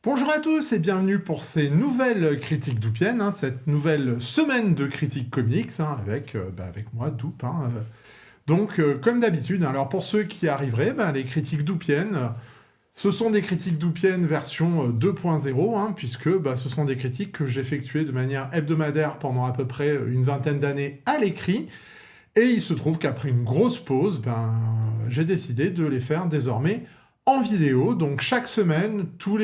Bonjour à tous et bienvenue pour ces nouvelles critiques doupiennes, cette nouvelle semaine de critiques comics, avec moi, Doup. Comme d'habitude, alors pour ceux qui arriveraient, les critiques doupiennes, ce sont des critiques doupiennes version 2.0, puisque ce sont des critiques que j'effectuais de manière hebdomadaire pendant à peu près une vingtaine d'années à l'écrit, et il se trouve qu'après une grosse pause, j'ai décidé de les faire désormais en vidéo, donc chaque semaine, toutes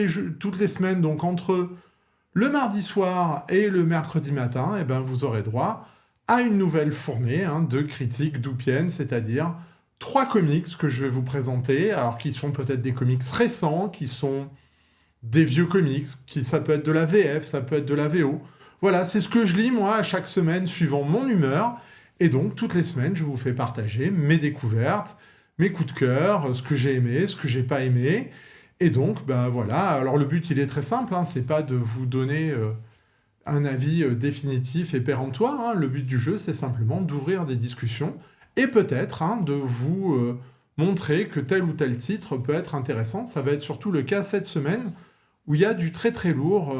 les semaines, donc entre le mardi soir et le mercredi matin, vous aurez droit à une nouvelle fournée de critiques doupiennes, c'est-à-dire 3 comics que je vais vous présenter, alors qui sont peut-être des comics récents, qui sont des vieux comics, ça peut être de la VF, ça peut être de la VO. Voilà, c'est ce que je lis moi à chaque semaine suivant mon humeur, et donc toutes les semaines je vous fais partager mes découvertes, mes coups de cœur, ce que j'ai aimé, ce que j'ai pas aimé. Et donc, voilà. Alors le but, il est très simple, c'est pas de vous donner un avis définitif et péremptoire. Le but du jeu, c'est simplement d'ouvrir des discussions et peut-être de vous montrer que tel ou tel titre peut être intéressant. Ça va être surtout le cas cette semaine où il y a du très très lourd,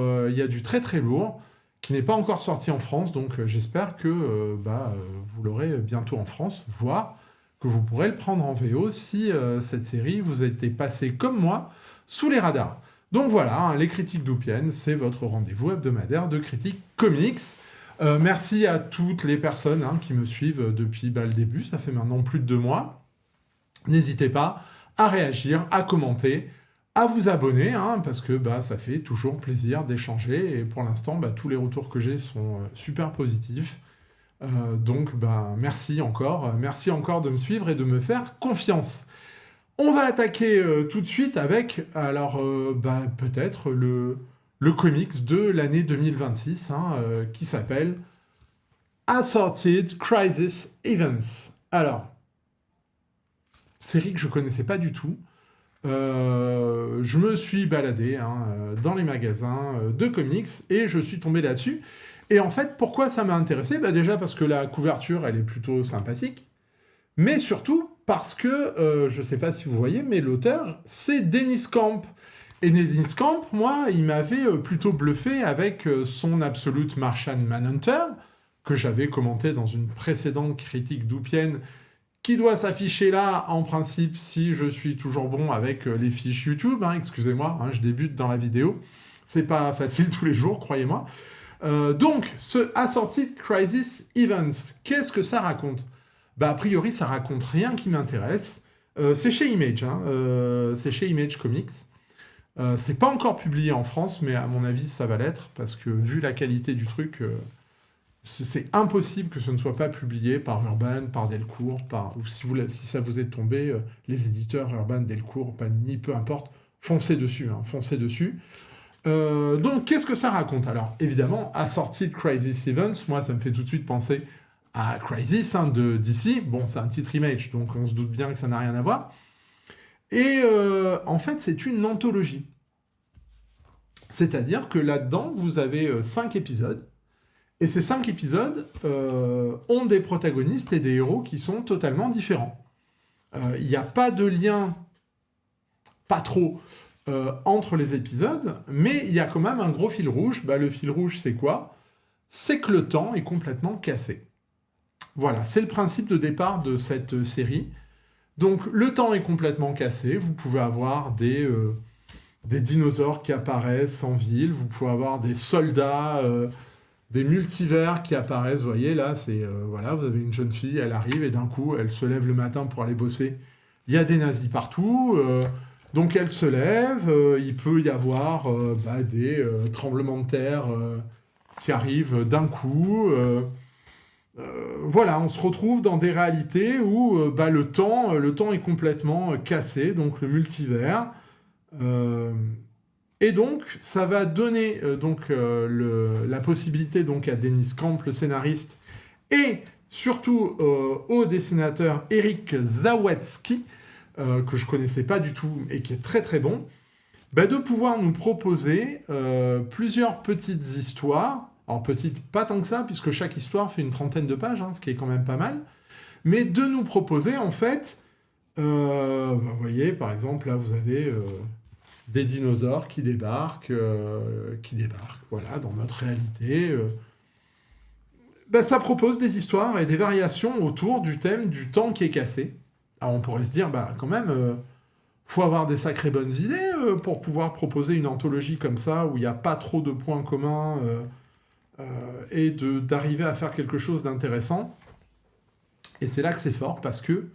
qui n'est pas encore sorti en France. Donc j'espère que vous l'aurez bientôt en France, voire que vous pourrez le prendre en VO si cette série vous a été passée comme moi sous les radars. Donc voilà, les critiques doupiennes, c'est votre rendez-vous hebdomadaire de critiques comics. Merci à toutes les personnes qui me suivent depuis le début, ça fait maintenant plus de 2 mois. N'hésitez pas à réagir, à commenter, à vous abonner, parce que ça fait toujours plaisir d'échanger, et pour l'instant, tous les retours que j'ai sont super positifs. Merci encore de me suivre et de me faire confiance. On va attaquer tout de suite avec, peut-être le comics de l'année 2026, qui s'appelle Assorted Crisis Events. Alors, série que je connaissais pas du tout. Je me suis baladé dans les magasins de comics et je suis tombé là-dessus. Et en fait, pourquoi ça m'a intéressé ? Déjà parce que la couverture, elle est plutôt sympathique, mais surtout parce que, je ne sais pas si vous voyez, mais l'auteur, c'est Dennis Camp. Et Dennis Camp, moi, il m'avait plutôt bluffé avec son Absolute Martian Manhunter, que j'avais commenté dans une précédente critique doupienne, qui doit s'afficher là, en principe, si je suis toujours bon avec les fiches YouTube. Excusez-moi, je débute dans la vidéo. C'est pas facile tous les jours, croyez-moi. Donc, ce Assorted Crisis Events, qu'est-ce que ça raconte ? A priori, ça raconte rien qui m'intéresse. C'est chez Image, c'est chez Image Comics. C'est pas encore publié en France, mais à mon avis, ça va l'être, parce que vu la qualité du truc, c'est impossible que ce ne soit pas publié par Urban, par Delcourt, ou si ça vous est tombé, les éditeurs Urban, Delcourt, Panini, peu importe, foncez dessus, foncez dessus. Donc, qu'est-ce que ça raconte ? Alors, évidemment, Assorted Crisis Events, moi, ça me fait tout de suite penser à Crisis de DC. Bon, c'est un titre Image, donc on se doute bien que ça n'a rien à voir. Et en fait, c'est une anthologie. C'est-à-dire que là-dedans, vous avez 5 épisodes, et ces 5 épisodes ont des protagonistes et des héros qui sont totalement différents. Il n'y a pas de lien, pas trop, entre les épisodes, mais il y a quand même un gros fil rouge. Le fil rouge, c'est quoi ? C'est que le temps est complètement cassé. Voilà, c'est le principe de départ de cette série. Donc, le temps est complètement cassé. Vous pouvez avoir des dinosaures qui apparaissent en ville. Vous pouvez avoir des soldats, des multivers qui apparaissent. Vous voyez, là, vous avez une jeune fille, elle arrive, et d'un coup, elle se lève le matin pour aller bosser. Il y a des nazis partout. Donc elle se lève, il peut y avoir des tremblements de terre qui arrivent d'un coup. Voilà, on se retrouve dans des réalités où le temps est complètement cassé, donc le multivers. Et donc, ça va donner la possibilité donc, à Dennis Camp, le scénariste, et surtout au dessinateur Eric Zawadzki, que je connaissais pas du tout et qui est très très bon, de pouvoir nous proposer plusieurs petites histoires. Alors petites, pas tant que ça, puisque chaque histoire fait une 30aine de pages, ce qui est quand même pas mal, mais de nous proposer en fait, vous voyez par exemple là vous avez des dinosaures qui débarquent, voilà, dans notre réalité. Ça propose des histoires et des variations autour du thème du temps qui est cassé. Alors on pourrait se dire, quand même, faut avoir des sacrées bonnes idées pour pouvoir proposer une anthologie comme ça, où il n'y a pas trop de points communs, et d'arriver à faire quelque chose d'intéressant. Et c'est là que c'est fort, parce que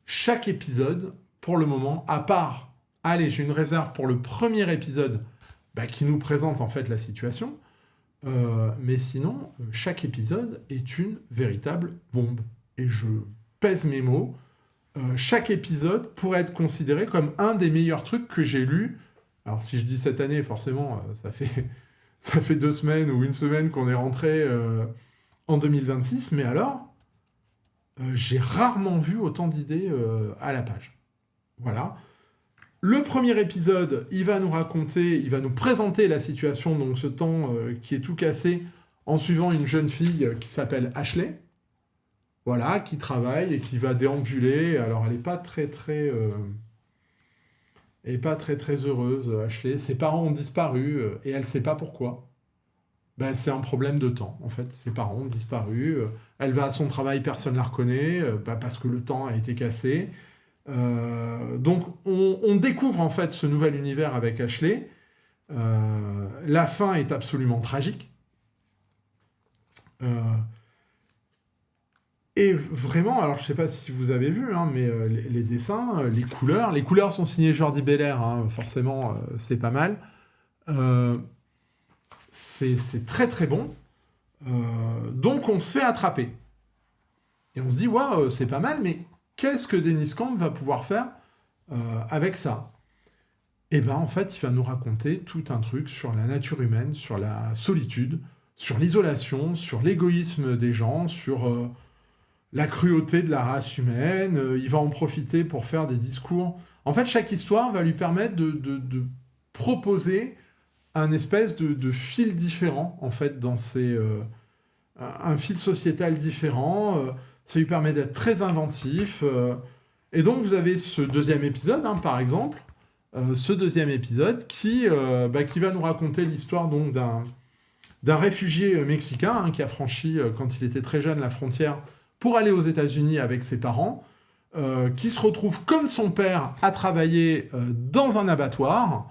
chaque épisode, pour le moment, à part, allez, j'ai une réserve pour le premier épisode, qui nous présente en fait la situation, mais sinon, chaque épisode est une véritable bombe. Et je pèse mes mots. Chaque épisode pourrait être considéré comme un des meilleurs trucs que j'ai lus. Alors si je dis cette année, forcément, ça fait 2 semaines ou 1 semaine qu'on est rentré en 2026, mais alors, j'ai rarement vu autant d'idées à la page. Voilà. Le premier épisode, il va nous présenter la situation, donc ce temps qui est tout cassé, en suivant une jeune fille qui s'appelle Ashley, voilà, qui travaille et qui va déambuler. Alors, elle n'est pas très heureuse, Ashley. Ses parents ont disparu et elle ne sait pas pourquoi. C'est un problème de temps, en fait. Ses parents ont disparu. Elle va à son travail, personne ne la reconnaît, parce que le temps a été cassé. Donc on découvre en fait ce nouvel univers avec Ashley. La fin est absolument tragique. Et vraiment, alors je sais pas si vous avez vu, mais les dessins, les couleurs sont signées Jordi Belair, forcément c'est pas mal. C'est très très bon. Donc on se fait attraper. Et on se dit, waouh, c'est pas mal, mais qu'est-ce que Dennis Camp va pouvoir faire avec ça? Et en fait, il va nous raconter tout un truc sur la nature humaine, sur la solitude, sur l'isolation, sur l'égoïsme des gens, sur la cruauté de la race humaine. Il va en profiter pour faire des discours. En fait, chaque histoire va lui permettre de proposer un espèce de fil différent, en fait, dans un fil sociétal différent. Ça lui permet d'être très inventif. Et donc, vous avez ce deuxième épisode, par exemple. Ce deuxième épisode qui va nous raconter l'histoire donc d'un réfugié mexicain qui a franchi, quand il était très jeune, la frontière pour aller aux États-Unis avec ses parents, qui se retrouve comme son père à travailler dans un abattoir.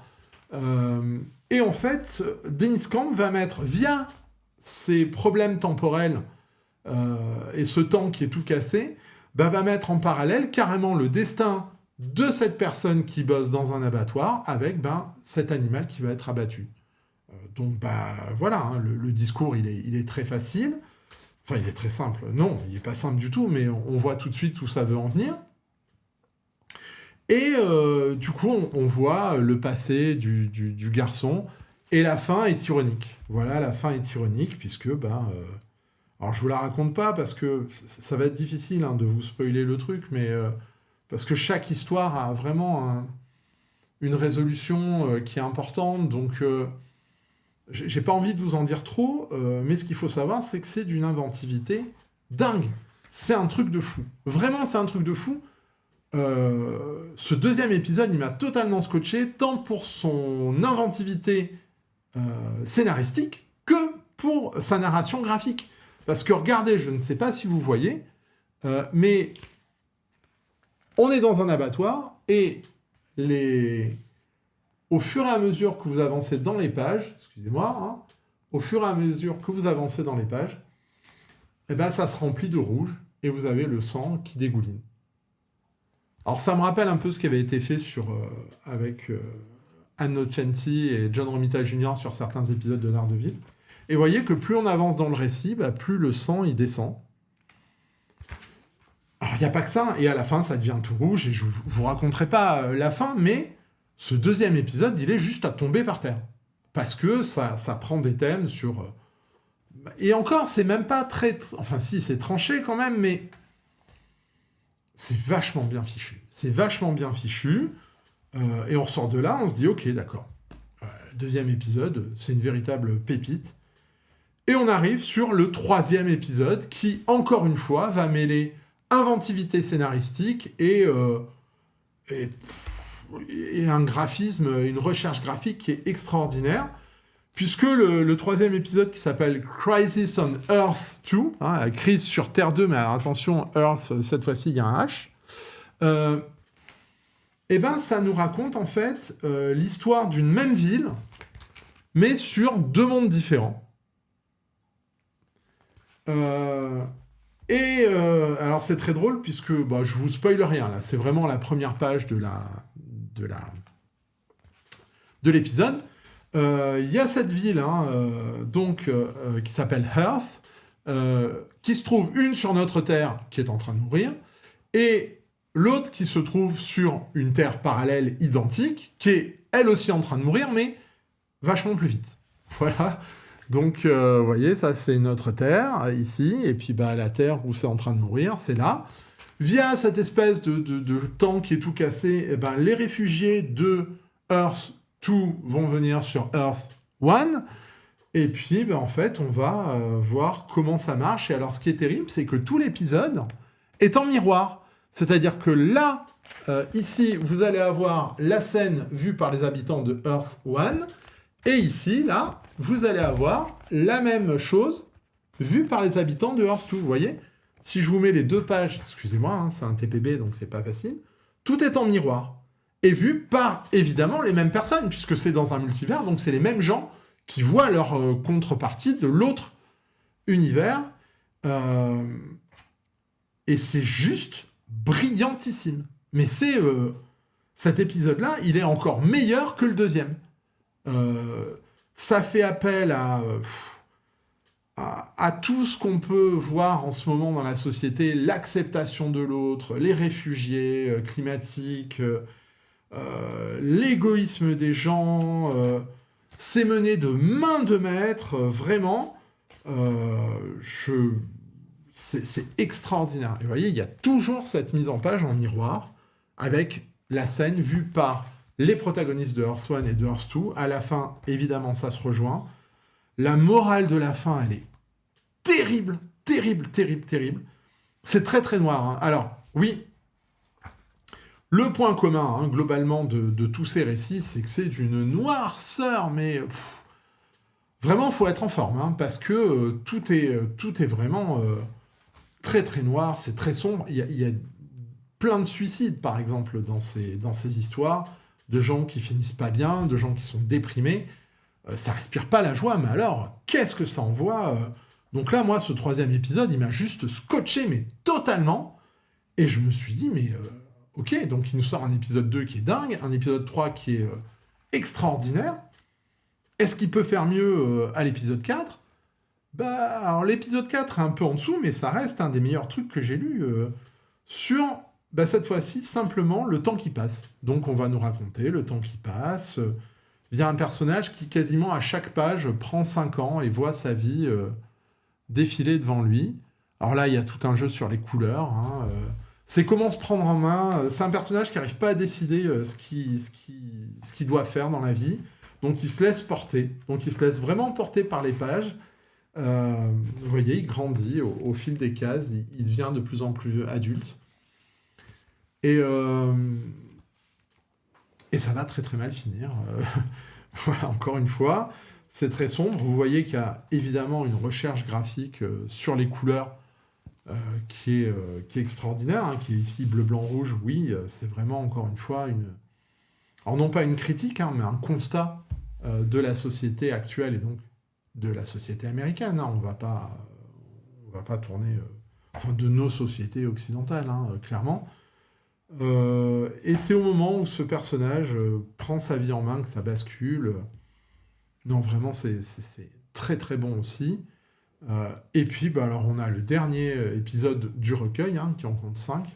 Et en fait, Dennis Camp va mettre, via ses problèmes temporels, et ce temps qui est tout cassé, va mettre en parallèle carrément le destin de cette personne qui bosse dans un abattoir avec cet animal qui va être abattu. Donc voilà, le discours il est très facile, enfin il est très simple, non, il n'est pas simple du tout, mais on voit tout de suite où ça veut en venir. Et du coup, on voit le passé du garçon, et la fin est ironique. Voilà, la fin est ironique, puisque alors je vous la raconte pas parce que ça va être difficile de vous spoiler le truc, mais parce que chaque histoire a vraiment une résolution qui est importante, donc j'ai pas envie de vous en dire trop, mais ce qu'il faut savoir, c'est que c'est d'une inventivité dingue. C'est un truc de fou. Vraiment, c'est un truc de fou. Ce deuxième épisode, il m'a totalement scotché, tant pour son inventivité scénaristique que pour sa narration graphique. Parce que regardez, je ne sais pas si vous voyez, mais on est dans un abattoir et au fur et à mesure que vous avancez dans les pages, excusez-moi, au fur et à mesure que vous avancez dans les pages, ça se remplit de rouge et vous avez le sang qui dégouline. Alors ça me rappelle un peu ce qui avait été fait avec Anne Nocenti et John Romita Jr. sur certains épisodes de Daredevil. Et vous voyez que plus on avance dans le récit, plus le sang il descend. Alors il n'y a pas que ça, et à la fin ça devient tout rouge, et je ne vous raconterai pas la fin, mais ce deuxième épisode, il est juste à tomber par terre. Parce que ça prend des thèmes sur... Et encore, c'est même pas très... Enfin si, c'est tranché quand même, mais... C'est vachement bien fichu. C'est vachement bien fichu. Et on ressort de là, on se dit, ok, d'accord. Deuxième épisode, c'est une véritable pépite. Et on arrive sur le troisième épisode qui, encore une fois, va mêler inventivité scénaristique et et un graphisme, une recherche graphique qui est extraordinaire, puisque le troisième épisode qui s'appelle Crisis on Earth 2, hein, la crise sur Terre 2, mais alors, attention, Earth, cette fois-ci, il y a un H, et ben ça nous raconte en fait l'histoire d'une même ville, mais sur deux mondes différents. Alors c'est très drôle puisque je vous spoil rien là, c'est vraiment la première page de l'épisode. Il y a cette ville qui s'appelle Earth, qui se trouve une sur notre Terre qui est en train de mourir, et l'autre qui se trouve sur une Terre parallèle identique, qui est elle aussi en train de mourir, mais vachement plus vite. Voilà. Donc, vous voyez, ça, c'est notre Terre, ici, et puis la Terre où c'est en train de mourir, c'est là. Via cette espèce de temps qui est tout cassé, les réfugiés de Earth 2 vont venir sur Earth 1, et puis, en fait, on va voir comment ça marche. Et alors, ce qui est terrible, c'est que tout l'épisode est en miroir. C'est-à-dire que là, ici, vous allez avoir la scène vue par les habitants de Earth 1, et ici, là, vous allez avoir la même chose vue par les habitants de Earth 2. Vous voyez ? Si je vous mets les deux pages, excusez-moi, hein, c'est un TPB, donc c'est pas facile, tout est en miroir. Et vu par, évidemment, les mêmes personnes, puisque c'est dans un multivers, donc c'est les mêmes gens qui voient leur contrepartie de l'autre univers. Et c'est juste brillantissime. Mais cet épisode-là, il est encore meilleur que le deuxième. Ça fait appel à tout ce qu'on peut voir en ce moment dans la société, l'acceptation de l'autre, les réfugiés climatiques, l'égoïsme des gens, c'est mené de main de maître, vraiment. C'est extraordinaire. Et vous voyez, il y a toujours cette mise en page en miroir, avec la scène vue par les protagonistes de Earth 1 et de Earth 2. À la fin, évidemment, ça se rejoint. La morale de la fin, elle est terrible, terrible, terrible, terrible. C'est très, très noir. Hein. Alors, oui, le point commun, globalement, de tous ces récits, c'est que c'est d'une noirceur, mais vraiment, il faut être en forme, parce que tout est vraiment très, très noir, c'est très sombre. Il y a plein de suicides, par exemple, dans ces histoires, de gens qui finissent pas bien, de gens qui sont déprimés. Ça respire pas la joie, mais alors, qu'est-ce que ça envoie Donc là, moi, ce troisième épisode, il m'a juste scotché, mais totalement. Et je me suis dit, mais ok, donc il nous sort un épisode 2 qui est dingue, un épisode 3 qui est extraordinaire. Est-ce qu'il peut faire mieux à l'épisode 4 ? Alors l'épisode 4 est un peu en dessous, mais ça reste un des meilleurs trucs que j'ai lu sur... cette fois-ci, simplement, le temps qui passe. Donc, on va nous raconter le temps qui passe via un personnage qui, quasiment à chaque page, prend 5 ans et voit sa vie défiler devant lui. Alors là, il y a tout un jeu sur les couleurs. C'est comment se prendre en main. C'est un personnage qui n'arrive pas à décider ce qu'il doit faire dans la vie. Donc, il se laisse porter. Donc, il se laisse vraiment porter par les pages. Vous voyez, il grandit au fil des cases. Il devient de plus en plus adulte. Et ça va très très mal finir. Voilà, encore une fois, c'est très sombre. Vous voyez qu'il y a évidemment une recherche graphique sur les couleurs qui est extraordinaire, qui est ici bleu, blanc, rouge. Oui, c'est vraiment encore une fois alors non pas une critique, mais un constat de la société actuelle et donc de la société américaine. On va pas tourner... de nos sociétés occidentales, clairement. Et c'est au moment où ce personnage prend sa vie en main que ça bascule. Non, vraiment, c'est très très bon aussi. Et puis, alors, on a le dernier épisode du recueil, qui en compte 5,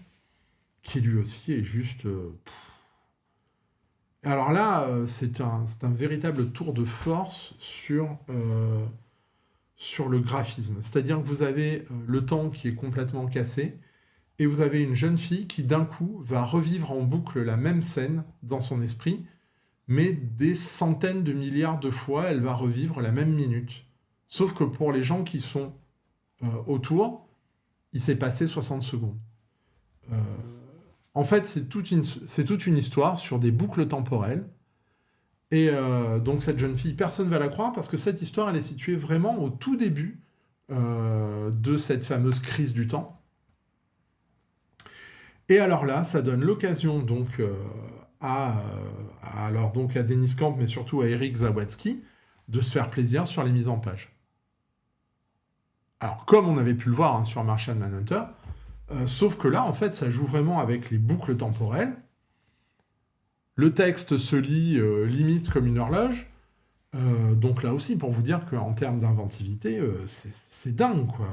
qui lui aussi est juste... Alors là, c'est un véritable tour de force sur le graphisme. C'est-à-dire que vous avez le temps qui est complètement cassé, et vous avez une jeune fille qui, d'un coup, va revivre en boucle la même scène dans son esprit, mais des centaines de milliards de fois, elle va revivre la même minute. Sauf que pour les gens qui sont autour, il s'est passé 60 secondes. En fait, c'est toute une histoire sur des boucles temporelles. Et donc cette jeune fille, personne ne va la croire parce que cette histoire, elle est située vraiment au tout début de cette fameuse crise du temps. Et alors là, ça donne l'occasion donc donc à Dennis Camp, mais surtout à Eric Zawadzki, de se faire plaisir sur les mises en page. Alors, comme on avait pu le voir sur Martian Manhunter, sauf que là, en fait, ça joue vraiment avec les boucles temporelles. Le texte se lit limite comme une horloge. Donc là aussi, pour vous dire qu'en termes d'inventivité, c'est dingue, quoi.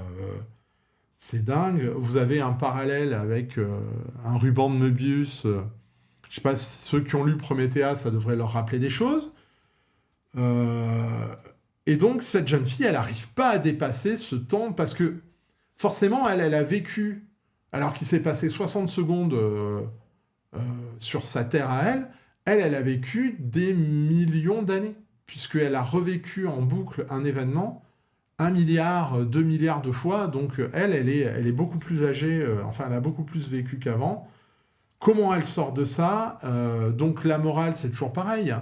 C'est dingue. Vous avez un parallèle avec un ruban de Möbius. Je sais pas si ceux qui ont lu Promethea, ça devrait leur rappeler des choses. Et donc, cette jeune fille, elle n'arrive pas à dépasser ce temps parce que forcément, elle a vécu, alors qu'il s'est passé 60 secondes sur sa terre à elle a vécu des millions d'années, puisqu'elle a revécu en boucle un événement 1 milliard, 2 milliards de fois, donc elle est beaucoup plus âgée, enfin elle a beaucoup plus vécu qu'avant. Comment elle sort de ça? Donc la morale, c'est toujours pareil.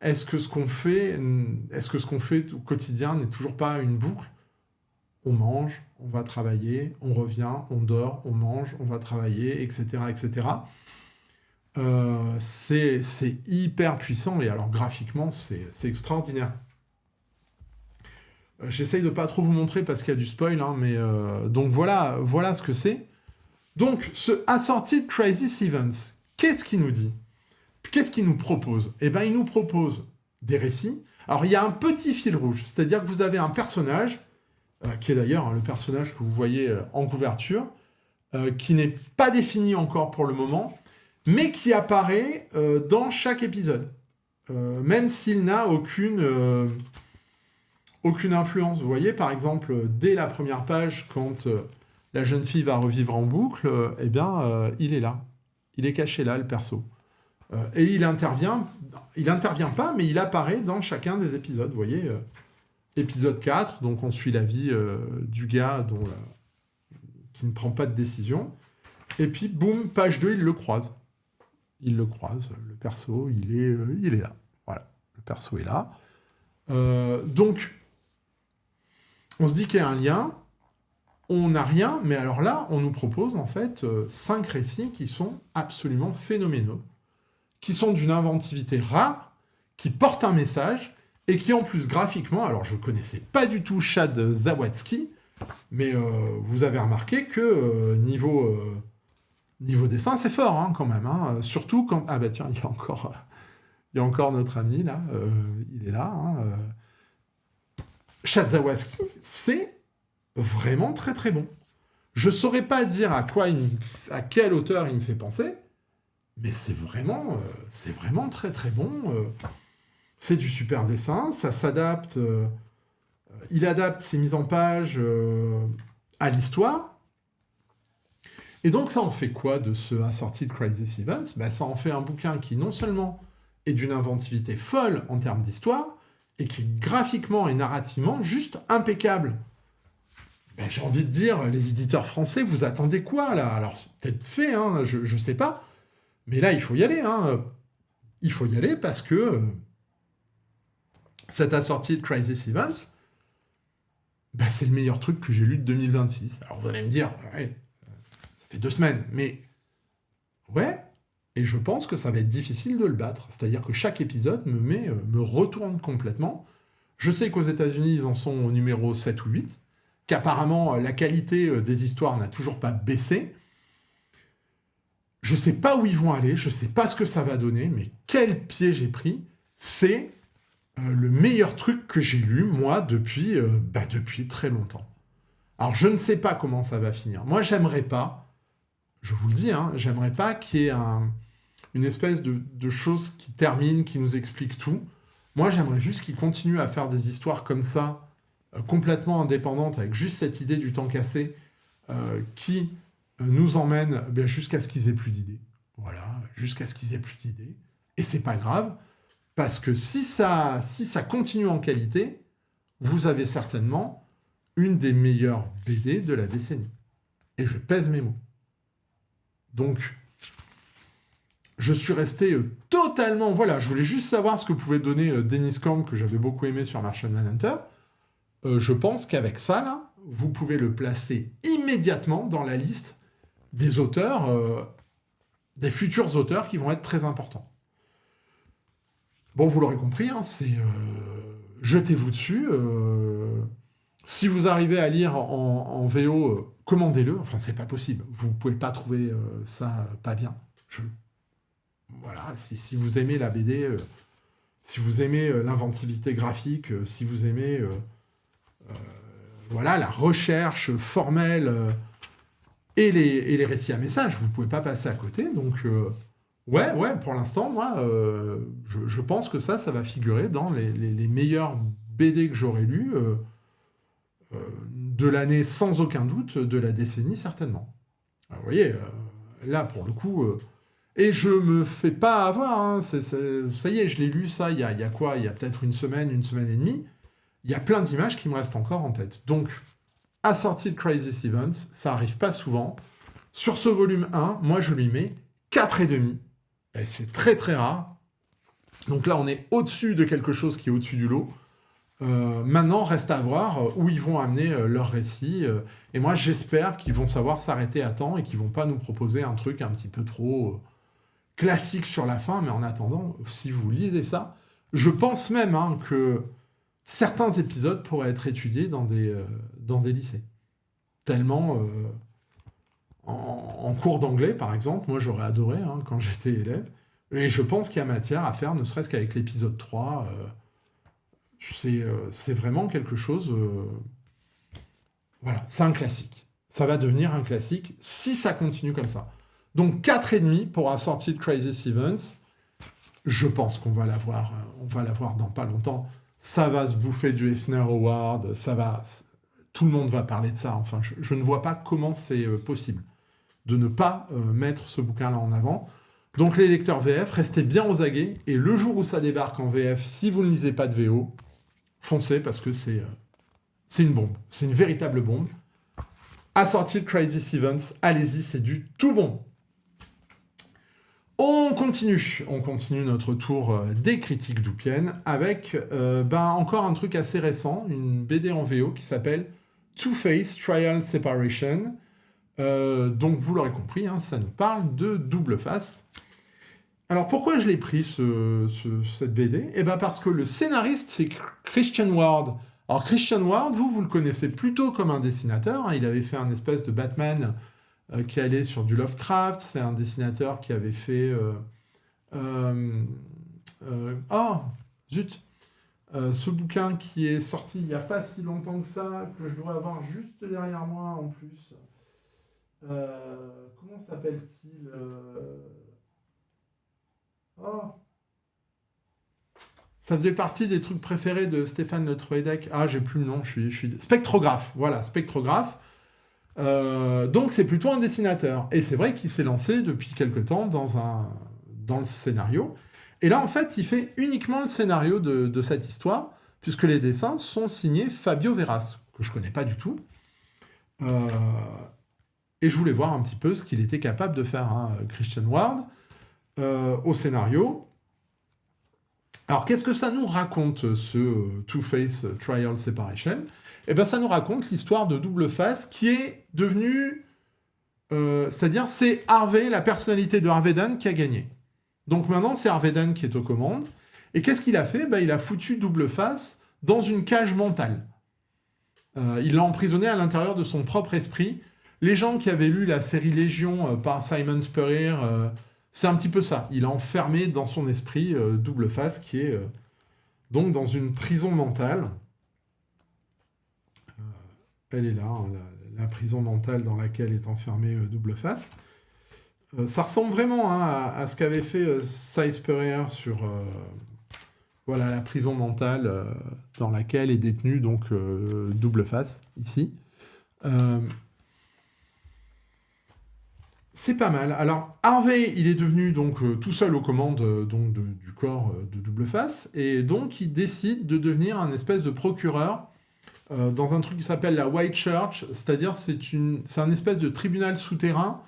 Est-ce que ce qu'on fait au quotidien n'est toujours pas une boucle? On mange, on va travailler, on revient, on dort, on mange, on va travailler, etc., etc. C'est hyper puissant et alors graphiquement, c'est extraordinaire. J'essaye de pas trop vous montrer parce qu'il y a du spoil, hein, mais donc voilà ce que c'est. Donc, ce Assorted Crisis Events, qu'est-ce qu'il nous dit? Qu'est-ce qu'il nous propose? Eh bien, il nous propose des récits. Alors, il y a un petit fil rouge, c'est-à-dire que vous avez un personnage, qui est d'ailleurs le personnage que vous voyez en couverture, qui n'est pas défini encore pour le moment, mais qui apparaît dans chaque épisode, même s'il n'a aucune influence. Vous voyez, par exemple, dès la première page, quand la jeune fille va revivre en boucle, il est là. Il est caché là, le perso. Et il intervient pas, mais il apparaît dans chacun des épisodes. Vous voyez, épisode 4, donc on suit la vie du gars qui ne prend pas de décision. Et puis, boum, page 2, il le croise. Le perso, il est là. Voilà, le perso est là. Donc, on se dit qu'il y a un lien, on n'a rien, mais alors là, on nous propose en fait 5 récits qui sont absolument phénoménaux, qui sont d'une inventivité rare, qui portent un message, et qui en plus graphiquement, alors je ne connaissais pas du tout Chad Zawadzki, mais vous avez remarqué que niveau dessin, c'est fort hein, quand même, hein, surtout quand... Ah bah tiens, il y a encore notre ami là, il est là, hein, Chad Zawadzki, c'est vraiment très très bon. Je saurais pas dire à quel auteur il me fait penser, mais c'est vraiment très très bon. C'est du super dessin, ça s'adapte. Il adapte ses mises en page à l'histoire. Et donc ça en fait quoi de ce Assorted Crisis Events? Ça en fait un bouquin qui non seulement est d'une inventivité folle en termes d'histoire, et qui graphiquement et narrativement juste impeccable. J'ai envie de dire, les éditeurs français, vous attendez quoi là? Alors, peut-être fait, hein, je sais pas, mais là, il faut y aller. Hein. Il faut y aller parce que cette Assorted Crisis Events, c'est le meilleur truc que j'ai lu de 2026. Alors, vous allez me dire, ouais, ça fait 2 semaines, mais ouais, et je pense que ça va être difficile de le battre. C'est-à-dire que chaque épisode me retourne complètement. Je sais qu'aux États-Unis, ils en sont au numéro 7 ou 8, qu'apparemment, la qualité des histoires n'a toujours pas baissé. Je ne sais pas où ils vont aller, je ne sais pas ce que ça va donner, mais quel pied j'ai pris. C'est le meilleur truc que j'ai lu, moi, depuis très longtemps. Alors, je ne sais pas comment ça va finir. Moi, j'aimerais pas, je vous le dis, hein, j'aimerais pas qu'il y ait une espèce de chose qui termine, qui nous explique tout. Moi, j'aimerais juste qu'ils continuent à faire des histoires comme ça, complètement indépendantes, avec juste cette idée du temps cassé, qui nous emmène jusqu'à ce qu'ils aient plus d'idées. Voilà, jusqu'à ce qu'ils aient plus d'idées. Et c'est pas grave, parce que si ça continue en qualité, vous avez certainement une des meilleures BD de la décennie. Et je pèse mes mots. Donc, je suis resté totalement... Voilà, je voulais juste savoir ce que pouvait donner Dennis Camp, que j'avais beaucoup aimé sur Martian Manhunter. Je pense qu'avec ça, là, vous pouvez le placer immédiatement dans la liste des auteurs, des futurs auteurs qui vont être très importants. Bon, vous l'aurez compris, hein, c'est... jetez-vous dessus. Si vous arrivez à lire en VO, commandez-le. Enfin, c'est pas possible. Vous pouvez pas trouver ça pas bien. Voilà, si vous aimez la BD, si vous aimez l'inventivité graphique, si vous aimez voilà, la recherche formelle et les récits à message, vous pouvez pas passer à côté. Donc, ouais, pour l'instant, moi, je pense que ça va figurer dans les meilleurs BD que j'aurais lus de l'année, sans aucun doute, de la décennie, certainement. Alors, vous voyez, là, pour le coup... et je me fais pas avoir, hein, ça y est, je l'ai lu, ça, il y a quoi? Il y a peut-être une semaine et demie. Il y a plein d'images qui me restent encore en tête. Donc, Assorted Crisis Events, ça arrive pas souvent. Sur ce volume 1, moi, je lui mets 4,5. Et c'est très, très rare. Donc là, on est au-dessus de quelque chose qui est au-dessus du lot. Maintenant, reste à voir où ils vont amener leur récit. Et moi, j'espère qu'ils vont savoir s'arrêter à temps et qu'ils vont pas nous proposer un truc un petit peu trop classique sur la fin. Mais en attendant, si vous lisez ça, je pense même que certains épisodes pourraient être étudiés dans des lycées. Tellement, en cours d'anglais, par exemple, moi, j'aurais adoré quand j'étais élève. Et je pense qu'il y a matière à faire, ne serait-ce qu'avec l'épisode 3... c'est vraiment quelque chose... voilà, c'est un classique. Ça va devenir un classique si ça continue comme ça. Donc 4,5 pour Assorted Crisis Events. Je pense qu'on va l'avoir dans pas longtemps. Ça va se bouffer du Eisner Award, tout le monde va parler de ça. Enfin, je ne vois pas comment c'est possible de ne pas mettre ce bouquin-là en avant. Donc les lecteurs VF, restez bien aux aguets. Et le jour où ça débarque en VF, si vous ne lisez pas de VO, foncez parce que c'est une bombe. C'est une véritable bombe. Assorted Crisis Events, allez-y, c'est du tout bon. On continue notre tour des critiques d'Oupienne avec encore un truc assez récent, une BD en VO qui s'appelle Two-Face Trial Separation. Donc vous l'aurez compris, ça nous parle de Double Face. Alors pourquoi je l'ai pris cette BD? Parce que le scénariste c'est Christian Ward. Alors Christian Ward, vous le connaissez plutôt comme un dessinateur. Il avait fait un espèce de Batman qui allait sur du Lovecraft. C'est un dessinateur qui avait fait... ce bouquin qui est sorti il n'y a pas si longtemps que ça, que je dois avoir juste derrière moi en plus. Comment s'appelle-t-il Ça faisait partie des trucs préférés de Stéphane Le Troedec. Ah, j'ai plus le nom, je suis... Spectrographe, voilà, Spectrographe. Donc c'est plutôt un dessinateur. Et c'est vrai qu'il s'est lancé depuis quelque temps dans le scénario. Et là, en fait, il fait uniquement le scénario de cette histoire, puisque les dessins sont signés Fabio Verras, que je connais pas du tout. Et je voulais voir un petit peu ce qu'il était capable de faire, Christian Ward, au scénario. Alors, qu'est-ce que ça nous raconte, ce Two-Face Trial Separation? Ça nous raconte l'histoire de Double Face qui est devenue... c'est-à-dire, c'est Harvey, la personnalité de Harvey Dent qui a gagné. Donc maintenant, c'est Harvey Dent qui est aux commandes. Et qu'est-ce qu'il a fait? Il a foutu Double Face dans une cage mentale. Il l'a emprisonné à l'intérieur de son propre esprit. Les gens qui avaient lu la série Légion par Simon Spurrier... c'est un petit peu ça. Il a enfermé dans son esprit Double Face, qui est donc dans une prison mentale. Elle est là, la prison mentale dans laquelle est enfermé Double Face. Ça ressemble vraiment à ce qu'avait fait Cy Spurrier sur la prison mentale dans laquelle est détenu donc Double Face, ici. C'est pas mal. Alors, Harvey, il est devenu donc tout seul aux commandes du corps de Double Face, et donc il décide de devenir un espèce de procureur dans un truc qui s'appelle la White Church, c'est-à-dire c'est un espèce de tribunal souterrain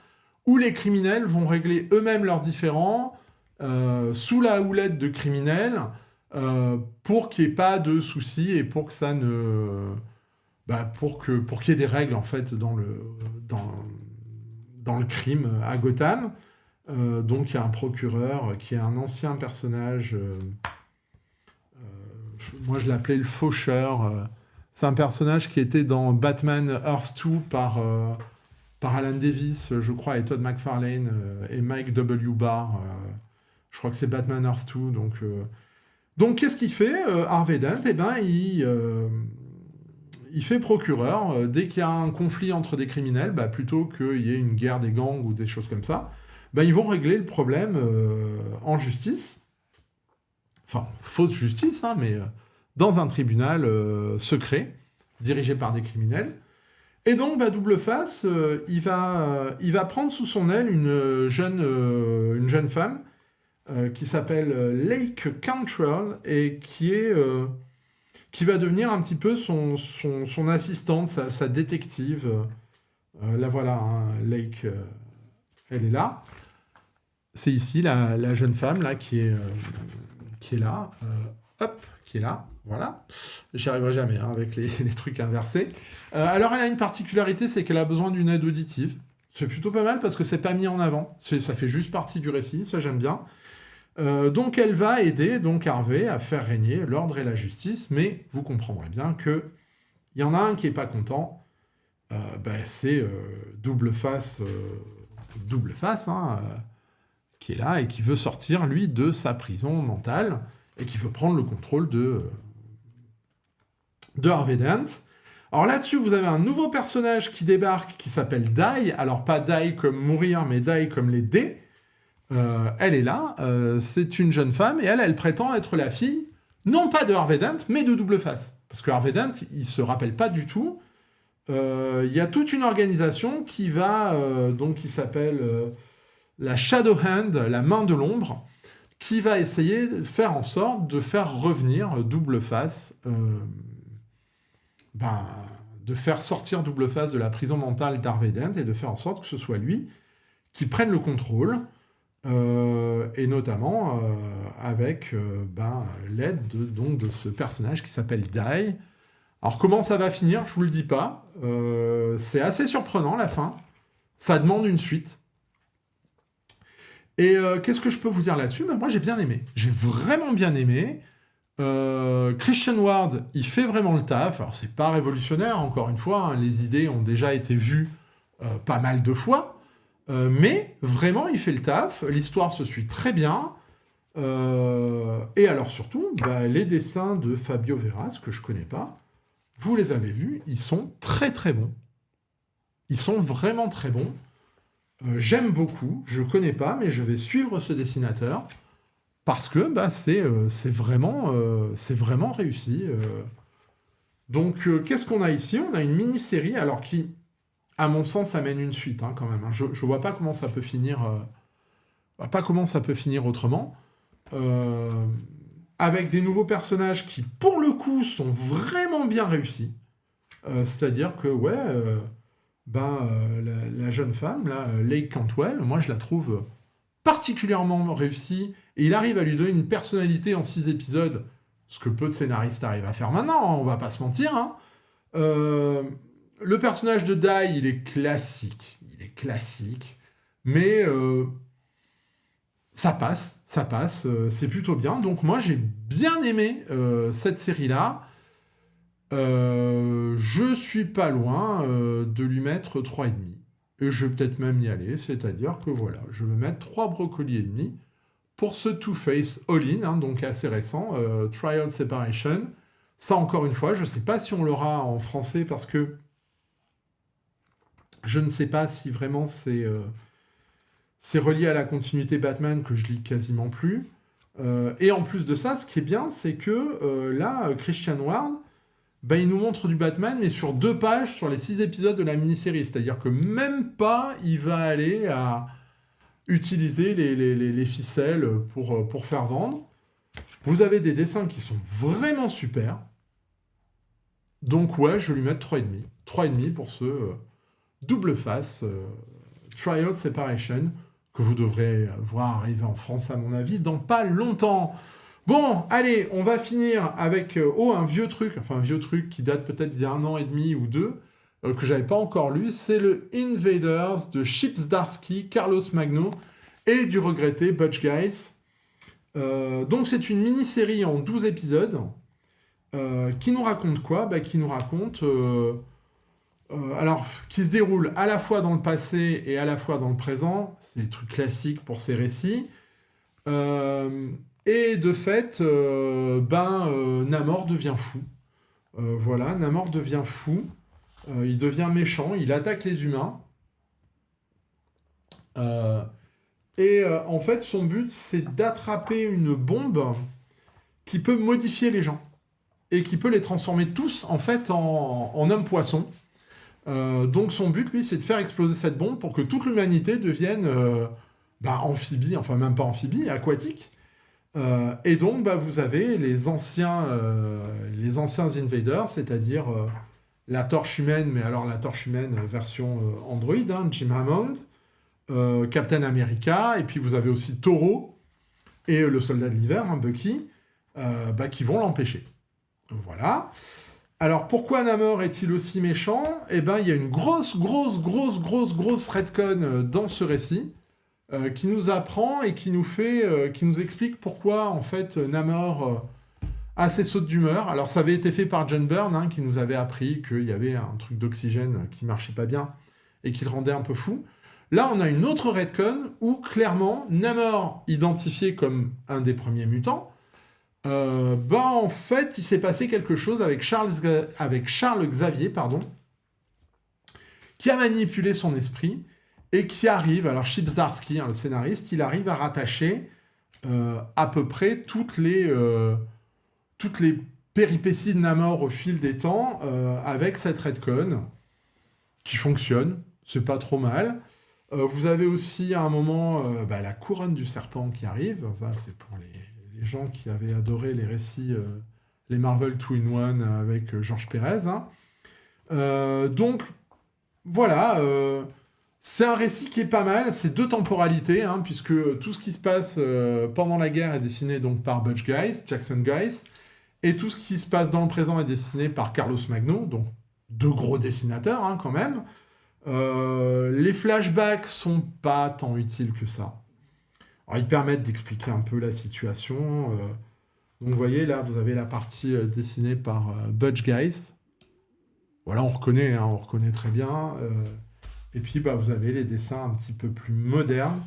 où les criminels vont régler eux-mêmes leurs différends, sous la houlette de criminels, pour qu'il n'y ait pas de soucis et pour que ça ne... pour qu'il y ait des règles, en fait, dans le crime à Gotham. Donc, il y a un procureur qui est un ancien personnage... moi, je l'appelais le faucheur. C'est un personnage qui était dans Batman Earth 2 par Alan Davis, je crois, et Todd McFarlane et Mike W. Barr. Je crois que c'est Batman Earth 2. Donc qu'est-ce qu'il fait Harvey Dent, eh ben, il fait procureur. Dès qu'il y a un conflit entre des criminels, plutôt qu'il y ait une guerre des gangs ou des choses comme ça, ils vont régler le problème en justice. Enfin, fausse justice, hein, mais dans un tribunal secret, dirigé par des criminels. Et donc, Double Face, il va prendre sous son aile une jeune femme qui s'appelle Lake Cantrell et qui va devenir un petit peu son assistante, sa détective. La voilà, hein, Lake, elle est là. C'est ici la jeune femme là qui est là. Qui est là. Voilà. J'y arriverai jamais hein, avec les trucs inversés. Alors, elle a une particularité, c'est qu'elle a besoin d'une aide auditive. C'est plutôt pas mal parce que c'est pas mis en avant. Ça fait juste partie du récit, ça j'aime bien. Donc, elle va aider Harvey à faire régner l'ordre et la justice, mais vous comprendrez bien qu'il y en a un qui est pas content. C'est Double Face, hein, qui est là et qui veut sortir, lui, de sa prison mentale et qui veut prendre le contrôle de Harvey Dent. Alors là-dessus, vous avez un nouveau personnage qui débarque qui s'appelle Die. Alors pas Die comme mourir, mais Die comme les dés. Elle est là, c'est une jeune femme, et elle prétend être la fille, non pas de Harvey Dent, mais de Double Face. Parce que Harvey Dent, il se rappelle pas du tout. Il y a toute une organisation qui s'appelle la Shadow Hand, la main de l'ombre, qui va essayer de faire en sorte de faire revenir Double Face, de faire sortir Double Face de la prison mentale d'Harvey Dent et de faire en sorte que ce soit lui qui prenne le contrôle, et notamment avec l'aide de ce personnage qui s'appelle Die. Alors comment ça va finir, je vous le dis pas. C'est assez surprenant la fin. Ça demande une suite. Et qu'est-ce que je peux vous dire là-dessus ? Moi j'ai bien aimé. J'ai vraiment bien aimé. Christian Ward, il fait vraiment le taf. Alors c'est pas révolutionnaire, encore une fois, hein, les idées ont déjà été vues pas mal de fois, mais vraiment il fait le taf, l'histoire se suit très bien, et alors surtout, les dessins de Fabio Veras, que je connais pas, vous les avez vus, ils sont très très bons. Ils sont vraiment très bons. J'aime beaucoup, je connais pas, mais je vais suivre ce dessinateur, parce que c'est vraiment réussi. Donc, qu'est-ce qu'on a ici ? On a une mini-série, alors qui, à mon sens, amène une suite, hein, quand même. Hein. Je vois pas comment ça peut finir, autrement. Avec des nouveaux personnages qui, pour le coup, sont vraiment bien réussis. C'est-à-dire que, la jeune femme, là, Lake Cantwell, moi, je la trouve particulièrement réussie, et il arrive à lui donner une personnalité en 6 épisodes, ce que peu de scénaristes arrivent à faire maintenant, hein, on va pas se mentir. Hein. Le personnage de Die, il est classique, mais ça passe, c'est plutôt bien. Donc moi, j'ai bien aimé cette série-là. Je suis pas loin de lui mettre 3,5. Et je vais peut-être même y aller, c'est-à-dire que voilà, je vais mettre 3 brocolis et demi pour ce Two-Face All-In, hein, donc assez récent, Trial Separation. Ça, encore une fois, je ne sais pas si on l'aura en français, parce que je ne sais pas si vraiment c'est relié à la continuité Batman, que je lis quasiment plus. Et en plus de ça, ce qui est bien, c'est que là, Christian Ward, il nous montre du Batman, mais sur 2 pages sur les 6 épisodes de la mini-série. C'est-à-dire que même pas, il va aller à utiliser les ficelles pour faire vendre. Vous avez des dessins qui sont vraiment super. Donc je vais lui mettre 3,5. 3,5 pour ce Double Face Trial Separation, que vous devrez voir arriver en France, à mon avis, dans pas longtemps. Bon, allez, on va finir avec un vieux truc qui date peut-être d'il y a 1 an et demi ou 2, que j'avais pas encore lu, c'est le Invaders de Chip Zdarsky, Carlos Magno et du regretté Butch Guice. Donc c'est une mini-série en 12 épisodes qui nous raconte quoi? Qui nous raconte... alors, qui se déroule à la fois dans le passé et à la fois dans le présent. C'est des trucs classiques pour ces récits. Et de fait, Namor devient fou. Voilà, Namor devient fou. Il devient méchant, il attaque les humains. En fait, son but, c'est d'attraper une bombe qui peut modifier les gens. Et qui peut les transformer tous, en fait, en hommes-poissons. Donc son but, lui, c'est de faire exploser cette bombe pour que toute l'humanité devienne amphibie, enfin même pas amphibie, aquatique. Et donc, vous avez les anciens invaders, c'est-à-dire la Torche Humaine, mais alors la Torche Humaine version Android, Jim Hammond, Captain America, et puis vous avez aussi Toro et le Soldat de l'Hiver, Bucky, qui vont l'empêcher. Voilà. Alors, pourquoi Namor est-il aussi méchant? Il y a une grosse retcon dans ce récit qui nous apprend et qui nous explique pourquoi, en fait, Namor a ses sautes d'humeur. Alors, ça avait été fait par John Byrne, qui nous avait appris qu'il y avait un truc d'oxygène qui marchait pas bien et qui le rendait un peu fou. Là, on a une autre retcon où, clairement, Namor, identifié comme un des premiers mutants, en fait, il s'est passé quelque chose avec Charles Xavier, qui a manipulé son esprit et qui arrive, alors Chip Zdarsky, le scénariste, il arrive à rattacher à peu près toutes les péripéties de Namor au fil des temps avec cette retcon qui fonctionne, c'est pas trop mal. Vous avez aussi à un moment la couronne du serpent qui arrive, ça c'est pour les gens qui avaient adoré les récits, les Marvel 2-in-1 avec Georges Pérez. Donc, voilà, c'est un récit qui est pas mal, c'est 2 temporalités, puisque tout ce qui se passe pendant la guerre est dessiné donc par Butch Guice, Jackson Guice, et tout ce qui se passe dans le présent est dessiné par Carlos Magno, donc 2 gros dessinateurs quand même. Les flashbacks sont pas tant utiles que ça. Alors, ils permettent d'expliquer un peu la situation. Donc, vous voyez, là, vous avez la partie dessinée par Butch Guice. Voilà, on reconnaît très bien. Et puis, vous avez les dessins un petit peu plus modernes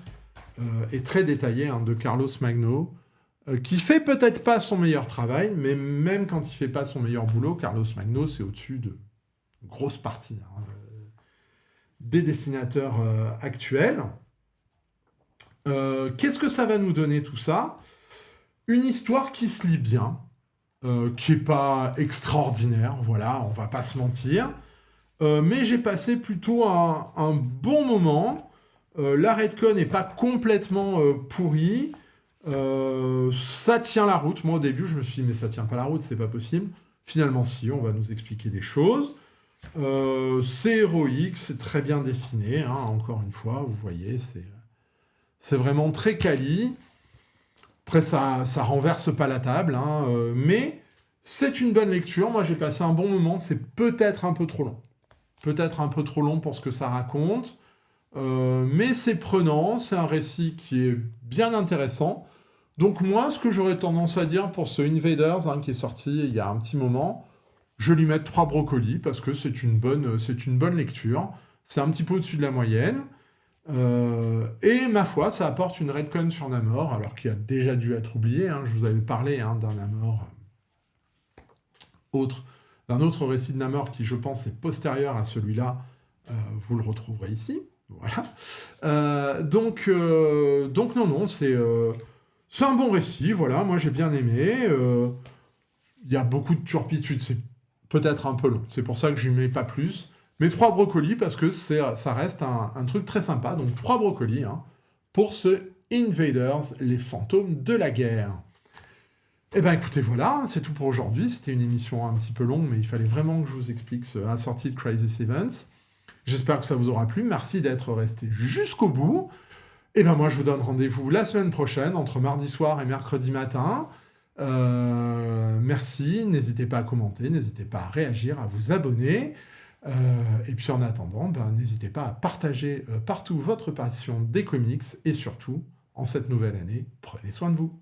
et très détaillés de Carlos Magno, qui fait peut-être pas son meilleur travail, mais même quand il fait pas son meilleur boulot, Carlos Magno, c'est au-dessus de grosse partie des dessinateurs actuels. Qu'est-ce que ça va nous donner tout ça? Une histoire qui se lit bien, qui n'est pas extraordinaire, voilà, on va pas se mentir. Mais j'ai passé plutôt un bon moment. La retcon n'est pas complètement pourrie. Ça tient la route. Moi, au début, je me suis dit, mais ça tient pas la route, c'est pas possible. Finalement, si, on va nous expliquer des choses. C'est héroïque, c'est très bien dessiné, encore une fois, vous voyez, c'est vraiment très quali. Après, ça renverse pas la table, mais c'est une bonne lecture. Moi, j'ai passé un bon moment. C'est peut-être un peu trop long. Peut-être un peu trop long pour ce que ça raconte. Mais c'est prenant. C'est un récit qui est bien intéressant. Donc moi, ce que j'aurais tendance à dire pour ce Invaders, qui est sorti il y a un petit moment, je vais lui mettre 3 brocolis parce que c'est une bonne lecture. C'est un petit peu au-dessus de la moyenne. Et ma foi, ça apporte une retcon sur Namor, alors qu'il a déjà dû être oublié. Je vous avais parlé d'un Namor d'un autre récit de Namor qui, je pense, est postérieur à celui-là. Vous le retrouverez ici. Voilà. Donc non, c'est un bon récit. Voilà, moi j'ai bien aimé. Il y a beaucoup de turpitude, c'est peut-être un peu long. C'est pour ça que je lui mets pas plus. Mais 3 brocolis, parce que ça reste un truc très sympa. Donc 3 brocolis pour ce Invaders, les fantômes de la guerre. Eh bien écoutez, voilà, c'est tout pour aujourd'hui. C'était une émission un petit peu longue, mais il fallait vraiment que je vous explique la sortie de Crisis Events. J'espère que ça vous aura plu. Merci d'être resté jusqu'au bout. Et ben moi, je vous donne rendez-vous la semaine prochaine, entre mardi soir et mercredi matin. Merci, n'hésitez pas à commenter, n'hésitez pas à réagir, à vous abonner. Et puis en attendant, ben, n'hésitez pas à partager partout votre passion des comics et surtout, en cette nouvelle année, prenez soin de vous.